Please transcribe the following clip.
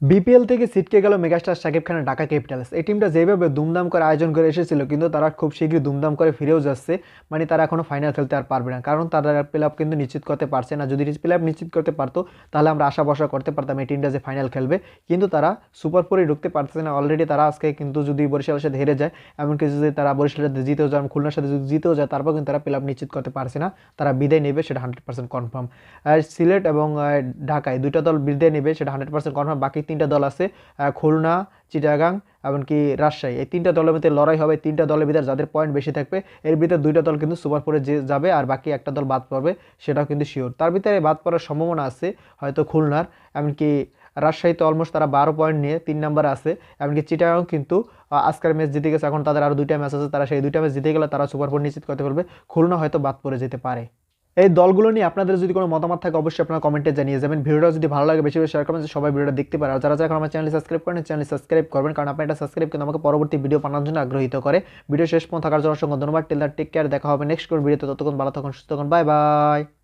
BPL থেকে ছিটকে গেল মেগাস্টার শাকিব খানের ঢাকা ক্যাপিটালস। এই টিমটা যেভাবে দুমদাম করে আয়োজন করে এসেছিল, কিন্তু তারা খুব শীঘ্রই দুমদাম করে ফিরেও যাচ্ছে। মানে তারা এখনো ফাইনাল খেলতে আর পারবে না, কারণ তারা প্লে অফ কিন্তু নিশ্চিত করতে পারছে না। যদি প্লে অফ নিশ্চিত করতে পারতো তাহলে আমরা আশা ভরসা করতে পারতাম এই টিমটা যে ফাইনাল খেলবে, কিন্তু তারা সুপার ফোরে ঢুকতে পারছে না। অলরেডি তারা আজকে কিন্তু যদি বরিশালের সাথে হেরে যায়, এমনকি যদি তারা বরিশালের সাথে জিতেও যায়, খুলনার সাথে যদি জিতেও যায়, তারপর কিন্তু তারা প্লে অফ নিশ্চিত করতে পারছে না। তারা বিদায় নেবে, সেটা 100% কনফার্ম। আর সিলেট এবং ঢাকায় দুইটা দল বিদায় নেবে, সেটা 100% কনফার্ম। বাকি তিনটা দল আছে, খুলনা, চিটাগাং, এমনকি রাজশাহী। এই তিনটা দলের মধ্যে লড়াই হবে। তিনটা দলের ভিতরে যাদের পয়েন্ট বেশি থাকবে, এর ভিতরে দুইটা দল কিন্তু সুপার ফোরে যাবে, আর বাকি একটা দল বাদ পড়বে, সেটাও কিন্তু শিওর। তার ভিতরে বাদ পড়ার সম্ভাবনা আছে হয়তো খুলনার, এমনকি রাজশাহী তো অলমোস্ট তারা 12 পয়েন্ট নিয়ে 3 নম্বরে আছে। এমনকি চিটাগাং কিন্তু আজকের ম্যাচ জিতে গেছে, এখন তাদের আরও দুইটা ম্যাচ আছে, তারা সেই দুইটা ম্যাচ জিতে গেলে তারা সুপার ফোর নিশ্চিত করতে পারবে। খুলনা হয়তো বাদ পড়ে যেতে পারে। এই দলগুলো নিয়ে আপনাদের যদি কোনো মতামত থাকে, অবশ্যই আপনারা কমেন্টে জানিয়ে যাবেন। ভিডিওটা যদি ভালো লাগে বেশি বেশি শেয়ার করবেন, সবাই ভিডিওটা দেখতে পারে। আর যারা যারা এখন আমার চ্যানেল সাবস্ক্রাইব করেন, চ্যানেল সাবস্ক্রাইব করবেন, কারণ আপনার একটা সাবস্ক্রাইব কিন্তু আমাকে পরবর্তী ভিডিও বানানোর জন্য আগ্রহীত করে। ভিডিও শেষ পর্যন্ত থাকার জন্য অসংখ্য ধন্যবাদ। টেল দ্যাট টেক কেয়ার, দেখা হবে নেক্সট কোন ভিডিওতে। ততক্ষণ ভালো থাকুন, সুস্থ থাকুন, বাই বাই।